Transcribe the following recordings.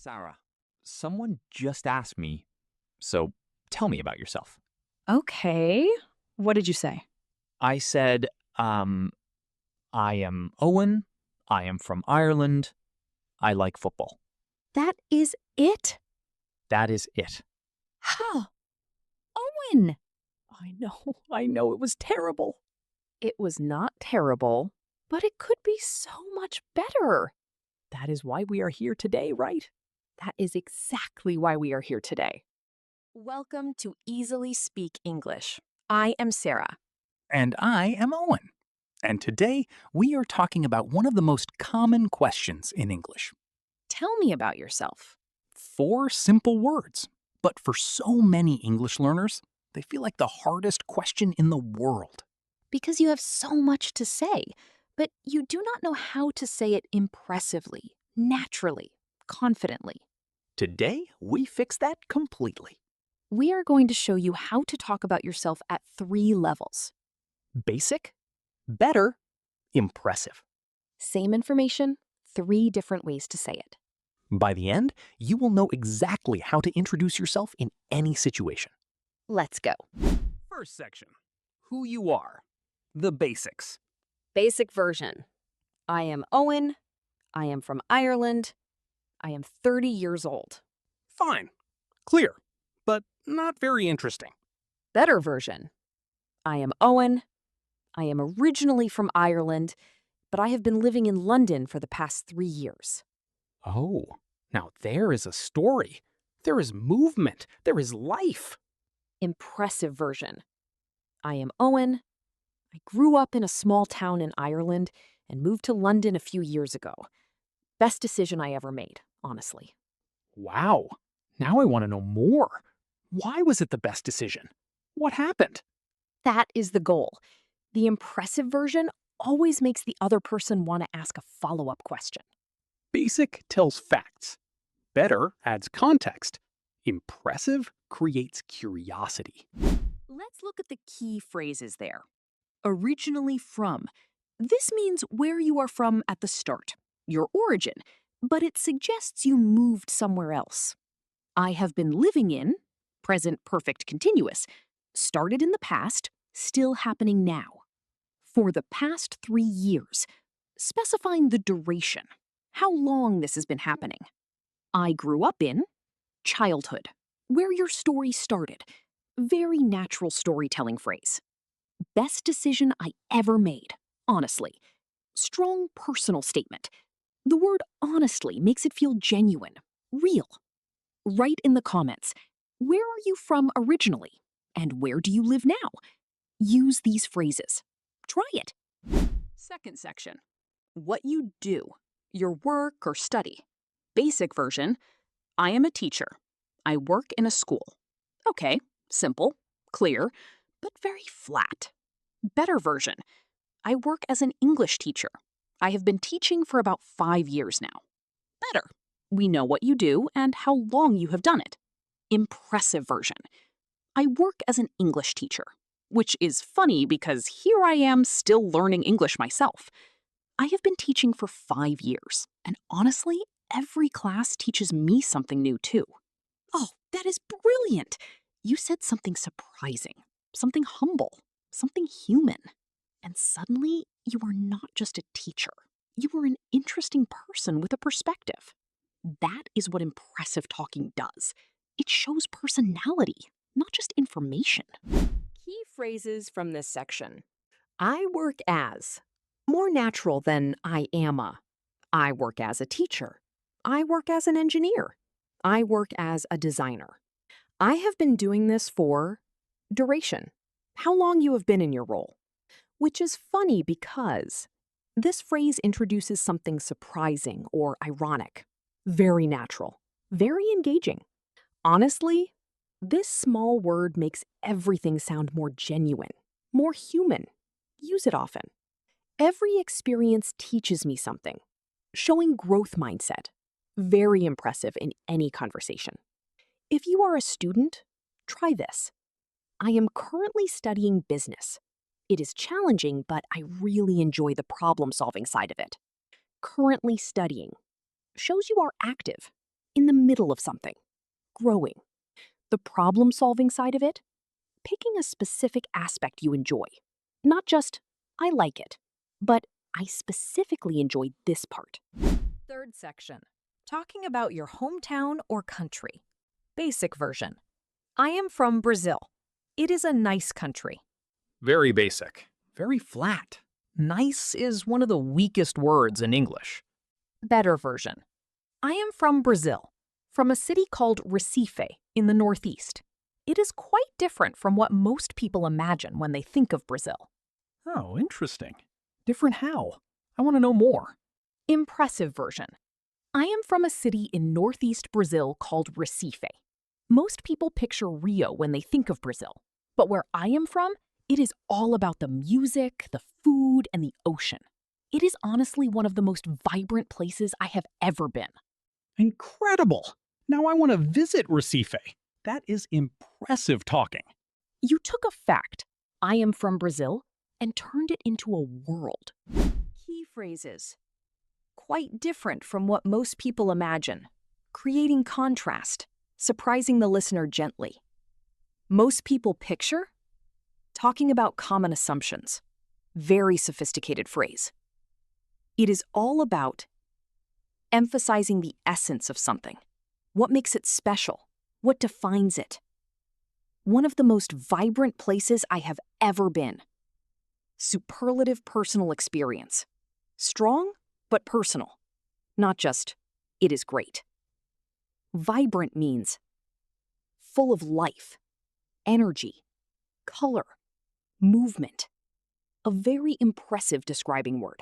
Sara, someone just asked me, so tell me about yourself. Okay. What did you say? I said, I am Owen. I am from Ireland. I like football. That is it? That is it. Huh. Owen! I know, it was terrible. It was not terrible, but it could be so much better. That is why we are here today, right? That is exactly why we are here today. Welcome to Easily Speak English. I am Sara. And I am Owen. And today we are talking about one of the most common questions in English. Tell me about yourself. 4 simple words. But for so many English learners, they feel like the hardest question in the world. Because you have so much to say, but you do not know how to say it impressively, naturally, confidently. Today, we fix that completely. We are going to show you how to talk about yourself at 3 levels. Basic, better, impressive. Same information, 3 different ways to say it. By the end, you will know exactly how to introduce yourself in any situation. Let's go. First section, who you are. The basics. Basic version. I am Owen. I am from Ireland. I am 30 years old. Fine. Clear, but not very interesting. Better version. I am Owen. I am originally from Ireland, but I have been living in London for the past 3 years. Oh, now there is a story. There is movement. There is life. Impressive version. I am Owen. I grew up in a small town in Ireland and moved to London a few years ago. Best decision I ever made, honestly. Wow. Now I want to know more. Why was it the best decision? What happened? That is the goal. The impressive version always makes the other person want to ask a follow-up question. Basic tells facts. Better adds context. Impressive creates curiosity. Let's look at the key phrases there. Originally from. This means where you are from at the start, your origin, but it suggests you moved somewhere else. I have been living in, present perfect continuous, started in the past, still happening now. For the past 3 years, specifying the duration, how long this has been happening. I grew up in, childhood, where your story started. Very natural storytelling phrase. Best decision I ever made, honestly. Strong personal statement. The word honestly makes it feel genuine, real. Write in the comments, where are you from originally? And where do you live now? Use these phrases. Try it. Second section. What you do, your work or study. Basic version, I am a teacher. I work in a school. Okay, simple, clear, but very flat. Better version, I work as an English teacher. I have been teaching for about 5 years now. Better, we know what you do and how long you have done it. Impressive version, I work as an English teacher, which is funny because here I am still learning English myself. I have been teaching for 5 years, and honestly, every class teaches me something new too. Oh, that is brilliant! You said something surprising, something humble, something human. And suddenly, you are not just a teacher. You are an interesting person with a perspective. That is what impressive talking does. It shows personality, not just information. Key phrases from this section. I work as. More natural than I am a. I work as a teacher. I work as an engineer. I work as a designer. I have been doing this for duration. How long you have been in your role. Which is funny because this phrase introduces something surprising or ironic. Very natural. Very engaging. Honestly, this small word makes everything sound more genuine, more human. Use it often. Every experience teaches me something. Showing growth mindset. Very impressive in any conversation. If you are a student, try this. I am currently studying business. It is challenging, but I really enjoy the problem-solving side of it. Currently studying. Shows you are active. in the middle of something, growing. The problem-solving side of it, picking a specific aspect you enjoy. Not just, I like it, but I specifically enjoyed this part. Third section, talking about your hometown or country. Basic version. I am from Brazil. It is a nice country. Very basic. Very flat. Nice is one of the weakest words in English. Better version. I am from Brazil, from a city called Recife in the Northeast. It is quite different from what most people imagine when they think of Brazil. Oh, interesting. Different how? I want to know more. Impressive version. I am from a city in northeast Brazil called Recife. Most people picture Rio when they think of Brazil, but where I am from, it is all about the music, the food, and the ocean. It is honestly one of the most vibrant places I have ever been. Incredible! Now I want to visit Recife. That is impressive talking. You took a fact, I am from Brazil, and turned it into a world. Key phrases. Quite different from what most people imagine. Creating contrast, surprising the listener gently. Most people picture? Talking about common assumptions. Very sophisticated phrase. It is all about emphasizing the essence of something. What makes it special? What defines it? One of the most vibrant places I have ever been. Superlative personal experience. Strong, but personal. Not just, it is great. Vibrant means full of life, energy, color, movement. A very impressive describing word.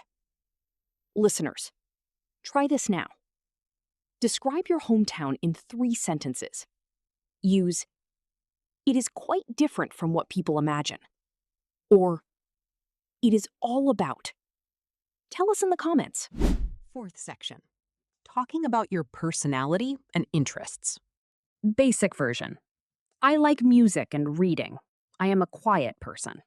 Listeners, try this now. Describe your hometown in 3 sentences. Use, it is quite different from what people imagine. Or, it is all about. Tell us in the comments. Fourth section. Talking about your personality and interests. Basic version. I like music and reading. I am a quiet person.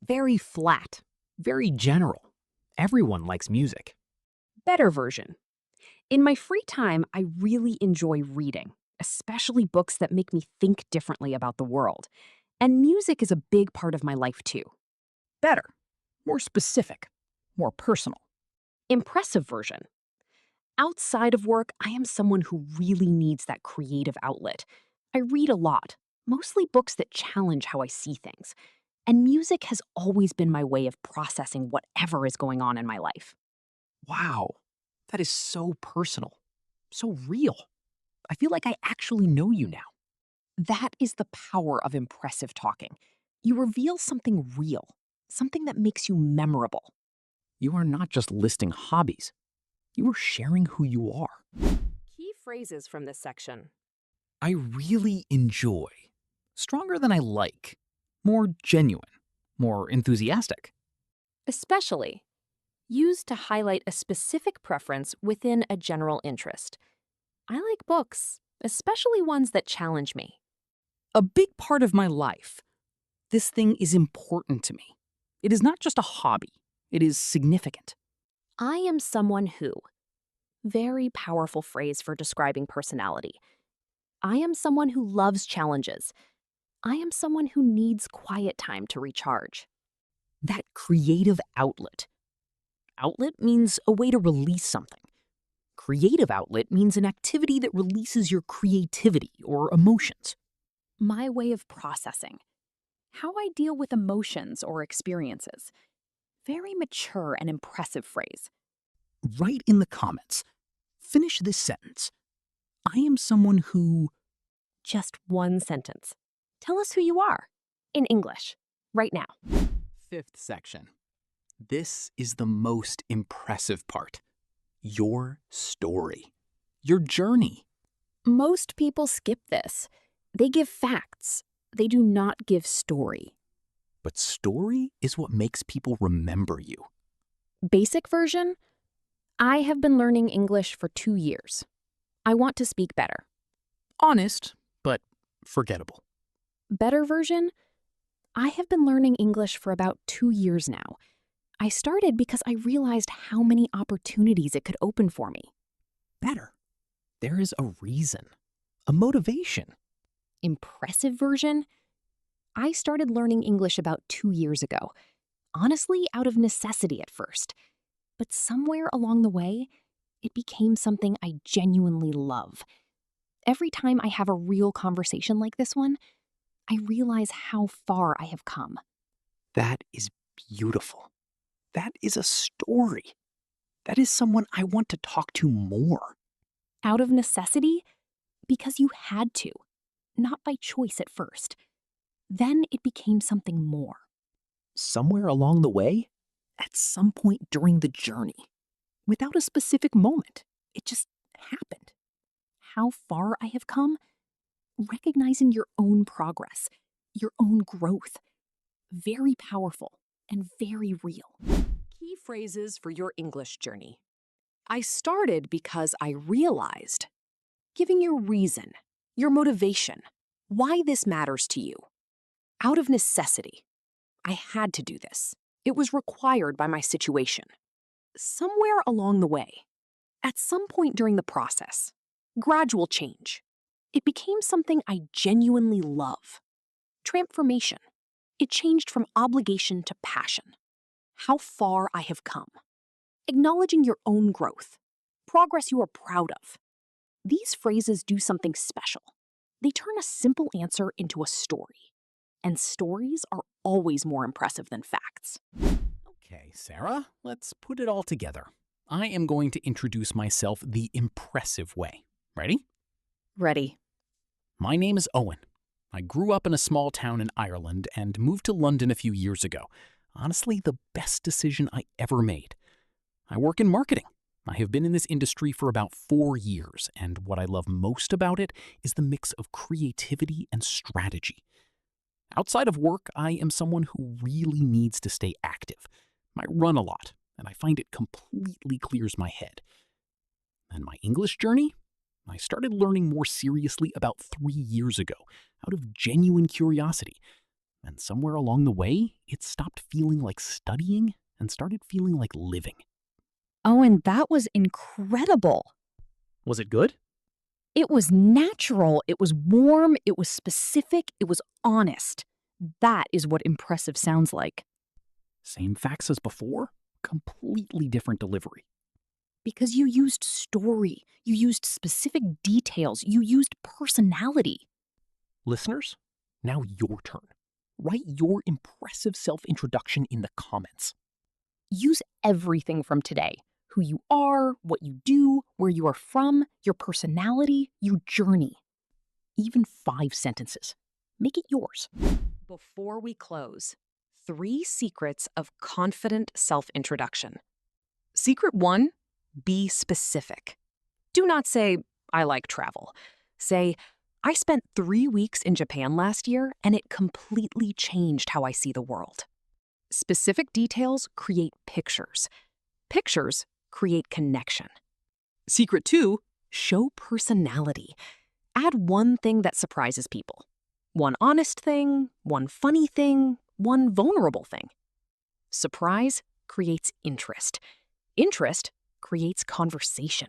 Very flat. Very general. Everyone likes music. Better version. In my free time, I really enjoy reading, especially books that make me think differently about the world. And music is a big part of my life too. Better. More specific. More personal. Impressive version. Outside of work, I am someone who really needs that creative outlet. I read a lot, mostly books that challenge how I see things. And music has always been my way of processing whatever is going on in my life. Wow. That is so personal. So real. I feel like I actually know you now. That is the power of impressive talking. You reveal something real, something that makes you memorable. You are not just listing hobbies. You are sharing who you are. Key phrases from this section. I really enjoy. Stronger than I like. More genuine. More enthusiastic. Especially. Used to highlight a specific preference within a general interest. I like books, especially ones that challenge me. A big part of my life. This thing is important to me. It is not just a hobby. It is significant. I am someone who. Very powerful phrase for describing personality. I am someone who loves challenges. I am someone who needs quiet time to recharge. That creative outlet. Outlet means a way to release something. Creative outlet means an activity that releases your creativity or emotions. My way of processing. How I deal with emotions or experiences. Very mature and impressive phrase. Write in the comments. Finish this sentence. I am someone who... Just one sentence. Tell us who you are. In English. Right now. Fifth section. This is the most impressive part. Your story. Your journey. Most people skip this. They give facts. They do not give story. But story is what makes people remember you. Basic version? I have been learning English for 2 years. I want to speak better. Honest, but forgettable. Better version? I have been learning English for about 2 years now. I started because I realized how many opportunities it could open for me. Better. There is a reason, a motivation. Impressive version? I started learning English about 2 years ago. Honestly, out of necessity at first. But somewhere along the way, it became something I genuinely love. Every time I have a real conversation like this one, I realize how far I have come. That is beautiful. That is a story. That is someone I want to talk to more. Out of necessity? Because you had to, not by choice at first. Then it became something more. Somewhere along the way, at some point during the journey, without a specific moment, it just happened. How far I have come? Recognizing your own progress, your own growth. Very powerful and very real. Key phrases for your English journey. I started because I realized. Giving your reason, your motivation, why this matters to you. Out of necessity. I had to do this. It was required by my situation. Somewhere along the way. At some point during the process. Gradual change. It became something I genuinely love. Transformation. It changed from obligation to passion. How far I have come. Acknowledging your own growth. Progress you are proud of. These phrases do something special. They turn a simple answer into a story. And stories are always more impressive than facts. Okay, Sarah, let's put it all together. I am going to introduce myself the impressive way. Ready? Ready. My name is Owen. I grew up in a small town in Ireland and moved to London a few years ago. Honestly, the best decision I ever made. I work in marketing. I have been in this industry for about 4 years, and what I love most about it is the mix of creativity and strategy. Outside of work, I am someone who really needs to stay active. I run a lot, and I find it completely clears my head. And my English journey? I started learning more seriously about 3 years ago, out of genuine curiosity. And somewhere along the way, it stopped feeling like studying and started feeling like living. Owen, that was incredible. Was it good? It was natural, it was warm, it was specific, it was honest. That is what impressive sounds like. Same facts as before, completely different delivery. Because you used story, you used specific details, you used personality. Listeners, now your turn. Write your impressive self-introduction in the comments. Use everything from today. Who you are, what you do, where you are from, your personality, your journey. Even 5 sentences. Make it yours. Before we close, 3 secrets of confident self-introduction. Secret 1, be specific. Do not say, I like travel. Say, I spent 3 weeks in Japan last year and it completely changed how I see the world. Specific details create pictures. Pictures create connection. Secret 2, show personality. Add one thing that surprises people. One honest thing, one funny thing, one vulnerable thing. Surprise creates interest. Interest creates conversation.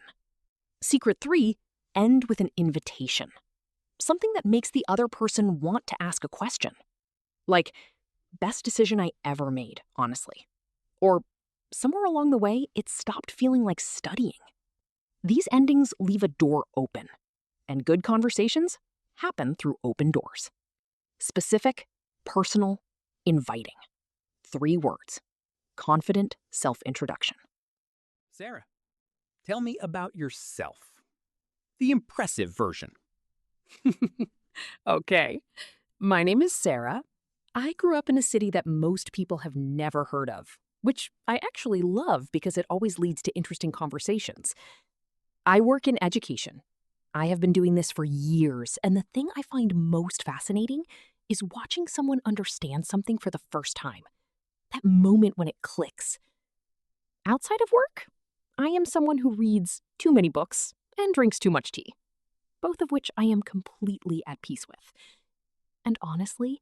Secret 3, end with an invitation. Something that makes the other person want to ask a question. Like, best decision I ever made, honestly. Or, somewhere along the way, it stopped feeling like studying. These endings leave a door open, and good conversations happen through open doors. Specific, personal, inviting. 3 words. Confident self-introduction. Sarah, tell me about yourself. The impressive version. Okay. My name is Sara. I grew up in a city that most people have never heard of, which I actually love because it always leads to interesting conversations. I work in education. I have been doing this for years, and the thing I find most fascinating is watching someone understand something for the first time. That moment when it clicks. Outside of work, I am someone who reads too many books and drinks too much tea, both of which I am completely at peace with. And honestly,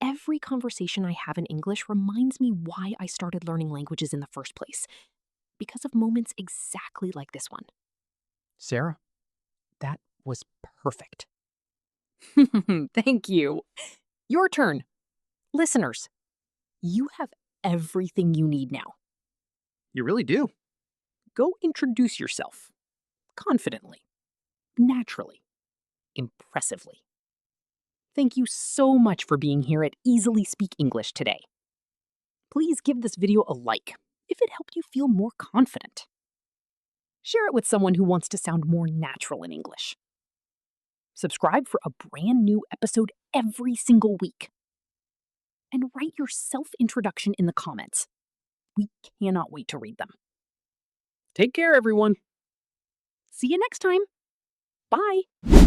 every conversation I have in English reminds me why I started learning languages in the first place, because of moments exactly like this one. Sarah, That was perfect. Thank you. Your turn. Listeners, you have everything you need now. You really do. Go introduce yourself. Confidently. Naturally. Impressively. Thank you so much for being here at Easily Speak English today. Please give this video a like if it helped you feel more confident. Share it with someone who wants to sound more natural in English. Subscribe for a brand new episode every single week. And write your self-introduction in the comments. We cannot wait to read them. Take care, everyone. See you next time. Bye.